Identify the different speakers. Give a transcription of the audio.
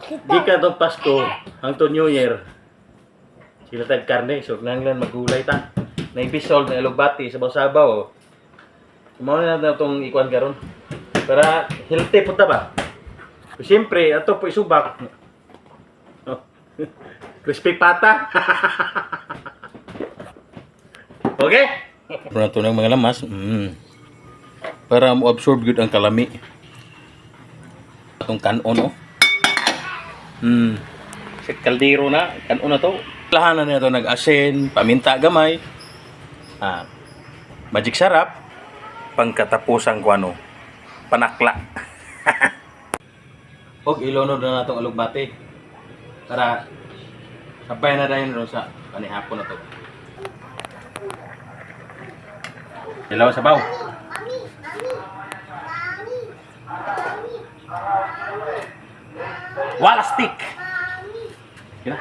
Speaker 1: Gika tong Pasko, hangtod New Year. Sila tag karne, so nanglan magulay ta. Na episode na elogbati sabaw-sabaw. Oh. Mao na itong ikuan karon. Para healthy punta ba? So, siyempre, ato po isubak. Oh. Crispy pata. Okay? Para ito ng mga lamas. Para mo-absorb good ang kalami. Itong kanon, oh. Sa kaldero na. Kanon na to. Lahanan na ito nag-asin, paminta gamay. Magic sarap. Pangkatapusang kuano. Panakla. Og ilunod na natong alugbati. Para sabay na dayon ron sa panihapon na to. Ilaw sabaw. Wala stick. Kina?